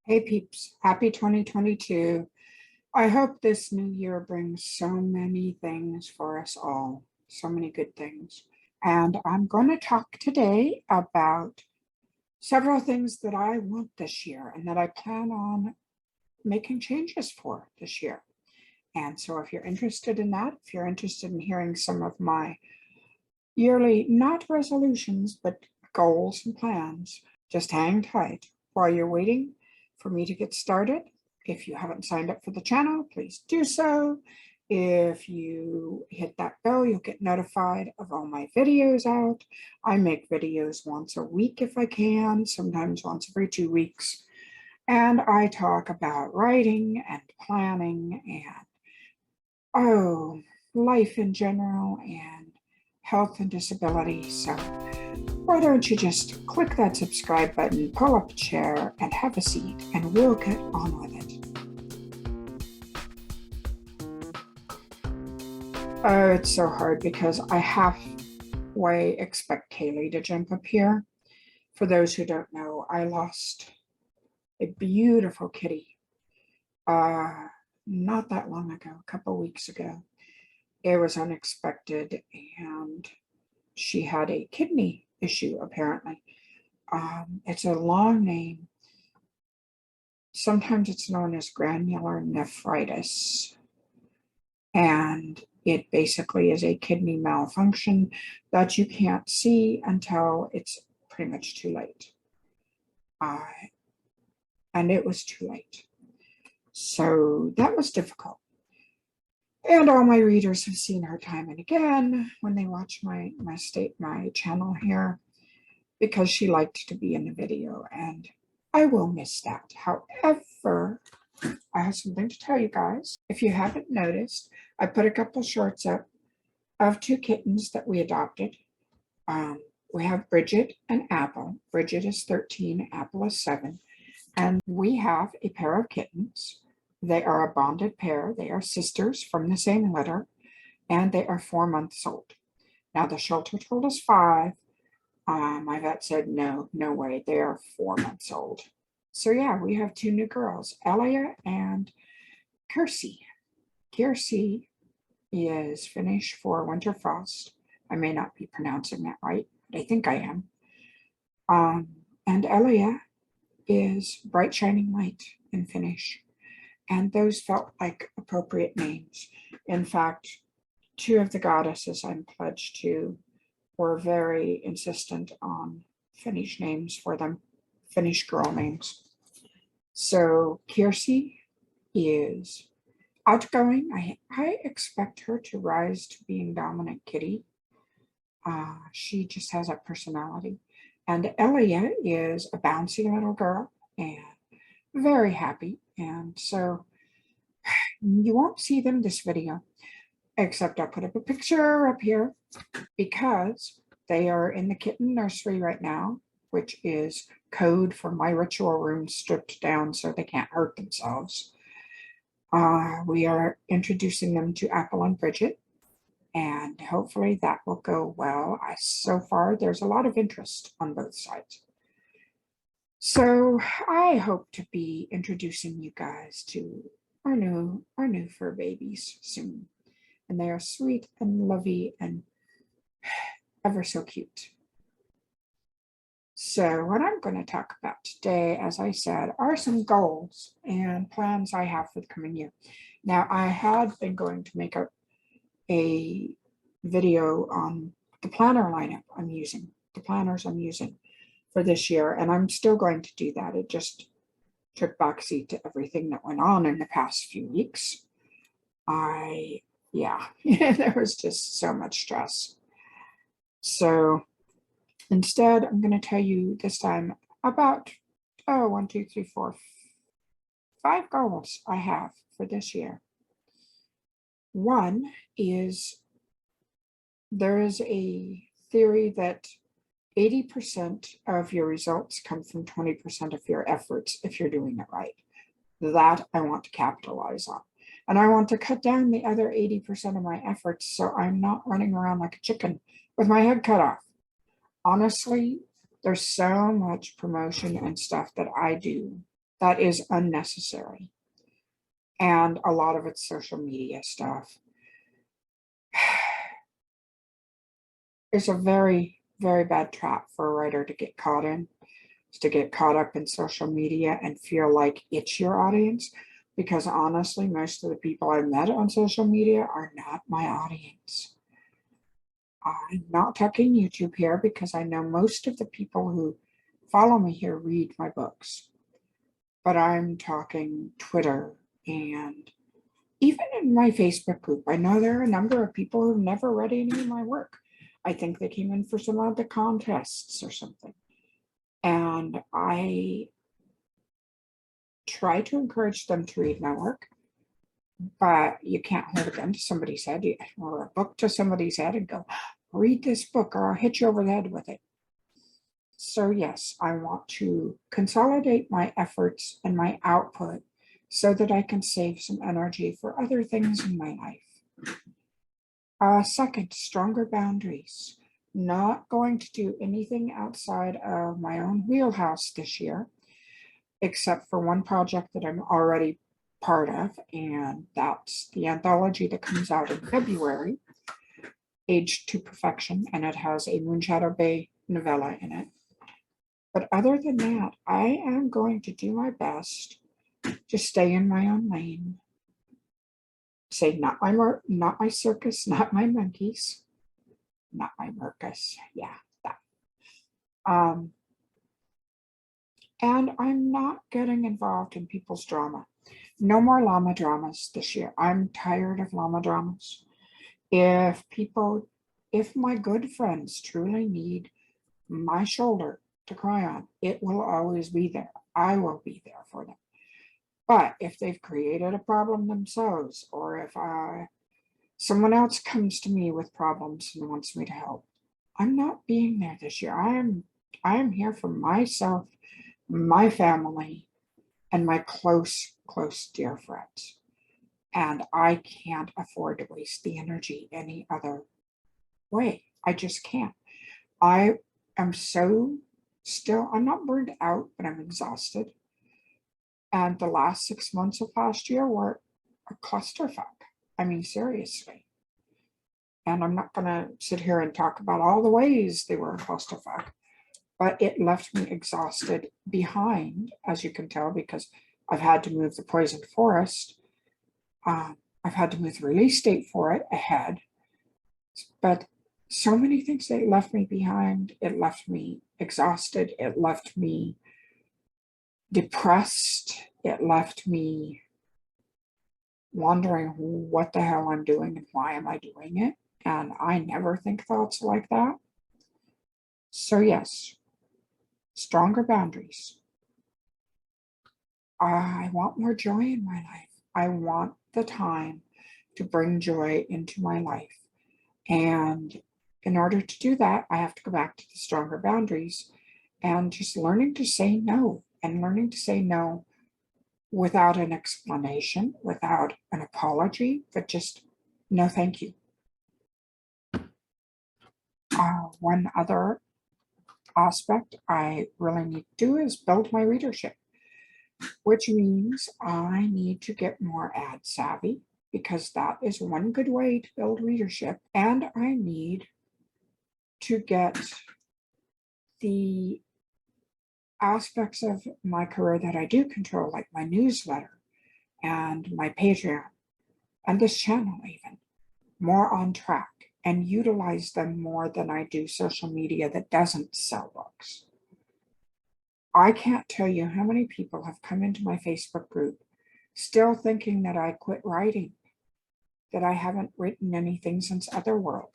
Hey peeps, happy 2022. I hope this new year brings so many things for us all, so many good things. And I'm going to talk today about several things that I want this year and that I plan on making changes for this year. And so if you're interested in that, if you're interested in hearing some of my yearly, not resolutions, but goals and plans, just hang tight while you're waiting for me to get started. If you haven't signed up for the channel, please do so. If you hit that bell, you'll get notified of all my videos out. I make videos once a week if I can, sometimes once every 2 weeks. And I talk about writing and planning and, life in general and health and disability. So why don't you just click that subscribe button, pull up a chair, and have a seat, and we'll get on with it. Oh, it's so hard because I halfway expect Kaylee to jump up here. For those who don't know, I lost a beautiful kitty not that long ago, a couple weeks ago. It was unexpected, and she had a kidney issue, apparently. It's a long name. Sometimes it's known as granular nephritis. And it basically is a kidney malfunction that you can't see until it's pretty much too late. And it was too late. So that was difficult. And all my readers have seen her time and again when they watch my channel here, because she liked to be in the video, and I will miss that. However, I have something to tell you guys. If you haven't noticed, I put a couple shorts up of 2 kittens that we adopted. We have Bridget and Apple. Bridget is 13, Apple is 7. And we have a pair of kittens. They are a bonded pair. They are sisters from the same litter, and they are 4 months old. Now the shelter told us 5. My vet said, no way, they are 4 months old. So yeah, we have 2 new girls, Elia and Kiersey. Kiersey is finished for winter frost. I may not be pronouncing that right, but I think I am. And Elia is bright shining light and Finnish. And those felt like appropriate names. In fact, 2 of the goddesses I'm pledged to were very insistent on Finnish names for them, Finnish girl names. So Kiersey is outgoing. I expect her to rise to being dominant kitty. She just has a personality. And Elia is a bouncy little girl and very happy. And so you won't see them this video, except I'll put up a picture up here because they are in the kitten nursery right now, which is code for my ritual room stripped down so they can't hurt themselves. We are introducing them to Apple and Bridget, and hopefully that will go well. So far, there's a lot of interest on both sides. So I hope to be introducing you guys to our new fur babies soon. And they are sweet and lovey and ever so cute. So what I'm going to talk about today, as I said, are some goals and plans I have for the coming year. Now, I had been going to make a video on the planner lineup I'm using, the planners I'm using for this year, and I'm still going to do that. It just took backseat to everything that went on in the past few weeks. There was just so much stress. So instead, I'm going to tell you this time about 5 goals I have for this year. One is, there is a theory that 80% of your results come from 20% of your efforts if you're doing it right. That I want to capitalize on. And I want to cut down the other 80% of my efforts so I'm not running around like a chicken with my head cut off. Honestly, there's so much promotion and stuff that I do that is unnecessary. And a lot of it's social media stuff. It's a very, very bad trap for a writer to get caught in, is to get caught up in social media and feel like it's your audience. Because honestly, most of the people I've met on social media are not my audience. I'm not talking YouTube here because I know most of the people who follow me here read my books. But I'm talking Twitter and even in my Facebook group. I know there are a number of people who've never read any of my work. I think they came in for some of the contests or something. And I try to encourage them to read my work, but you can't hold a gun to somebody's head or a book to somebody's head and go, read this book or I'll hit you over the head with it. So yes, I want to consolidate my efforts and my output so that I can save some energy for other things in my life. Second, stronger boundaries. Not going to do anything outside of my own wheelhouse this year, except for one project that I'm already part of, and that's the anthology that comes out in February, Aged to Perfection, and it has a Moonshadow Bay novella in it. But other than that, I am going to do my best to stay in my own lane. Say not my circus, not my monkeys, not my circus. Yeah, that. And I'm not getting involved in people's drama. No more llama dramas this year. I'm tired of llama dramas. If my good friends truly need my shoulder to cry on, it will always be there. I will be there for them. But if they've created a problem themselves, or if someone else comes to me with problems and wants me to help, I'm not being there this year. I am here for myself, my family, and my close dear friends. And I can't afford to waste the energy any other way. I just can't. I am I'm not burned out, but I'm exhausted. And the last 6 months of last year were a clusterfuck. I mean, seriously. And I'm not going to sit here and talk about all the ways they were a clusterfuck, but it left me exhausted behind, as you can tell, because I've had to move the poison forest. I've had to move the release date for it ahead. But so many things that left me behind. It left me exhausted. It left me depressed. It left me wondering what the hell I'm doing and why am I doing it. And I never think thoughts like that. So yes, stronger boundaries. I want more joy in my life. I want the time to bring joy into my life. And in order to do that, I have to go back to the stronger boundaries and just learning to say no, and learning to say no without an explanation, without an apology, but just no, thank you. One other aspect I really need to do is build my readership, which means I need to get more ad savvy, because that is one good way to build readership. And I need to get the aspects of my career that I do control, like my newsletter and my Patreon and this channel even, more on track and utilize them more than I do social media that doesn't sell books. I can't tell you how many people have come into my Facebook group still thinking that I quit writing, that I haven't written anything since Otherworld.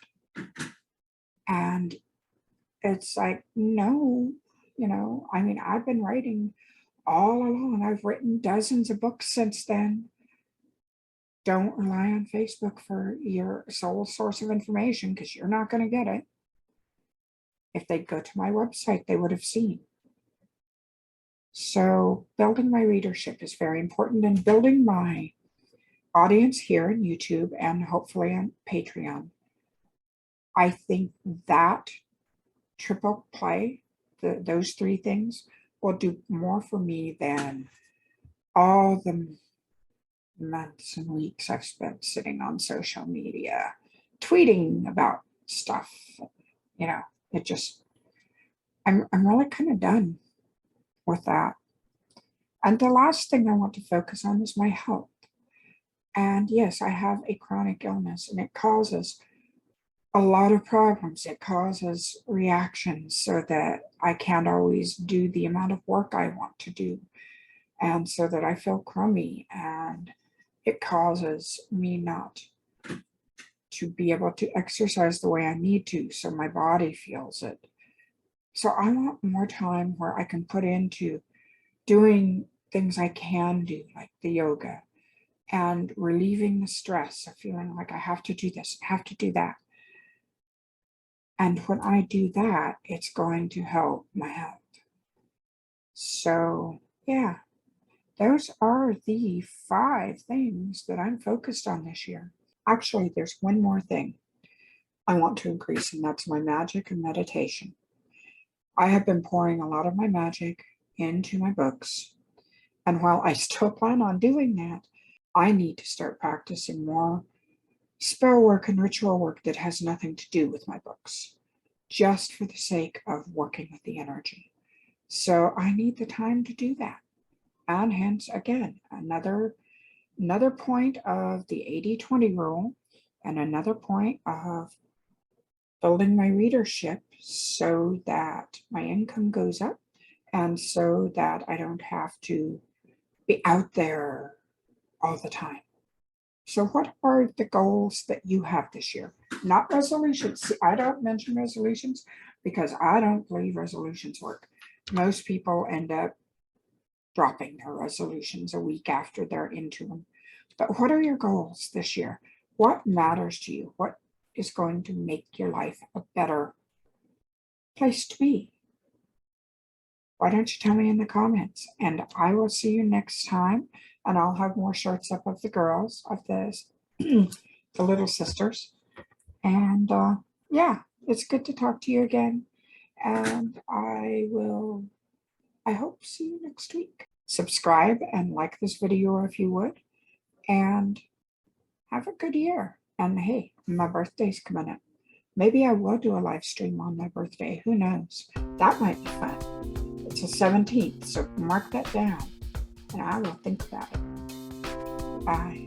And it's like, no, I mean, I've been writing all along. I've written dozens of books since then. Don't rely on Facebook for your sole source of information, because you're not going to get it. If they go to my website, they would have seen. So building my readership is very important, and building my audience here on YouTube and hopefully on Patreon. I think that triple play, those three things, will do more for me than all the months and weeks I've spent sitting on social media, tweeting about stuff. You know, it just, I'm really kind of done with that. And the last thing I want to focus on is my health. And yes, I have a chronic illness, and it causes a lot of problems. It causes reactions so that I can't always do the amount of work I want to do, and so that I feel crummy, and it causes me not to be able to exercise the way I need to, so my body feels it. So I want more time where I can put into doing things I can do, like the yoga, and relieving the stress of feeling like I have to do this, have to do that. And when I do that, it's going to help my health. So yeah, those are the 5 things that I'm focused on this year. Actually, there's one more thing I want to increase, and that's my magic and meditation. I have been pouring a lot of my magic into my books, and while I still plan on doing that, I need to start practicing more spell work and ritual work that has nothing to do with my books, just for the sake of working with the energy. So I need the time to do that. And hence, again, another point of the 80-20 rule, and another point of building my readership so that my income goes up, and so that I don't have to be out there all the time. So what are the goals that you have this year? Not resolutions. See, I don't mention resolutions because I don't believe resolutions work. Most people end up dropping their resolutions a week after they're into them. But what are your goals this year? What matters to you? What is going to make your life a better place to be? Why don't you tell me in the comments? And I will see you next time. And I'll have more shorts up of the girls, of this, the little sisters. And yeah, it's good to talk to you again. And I hope to see you next week. Subscribe and like this video if you would. And have a good year. And hey, my birthday's coming up. Maybe I will do a live stream on my birthday. Who knows? That might be fun. It's the 17th, so mark that down. And I will think about it. Bye.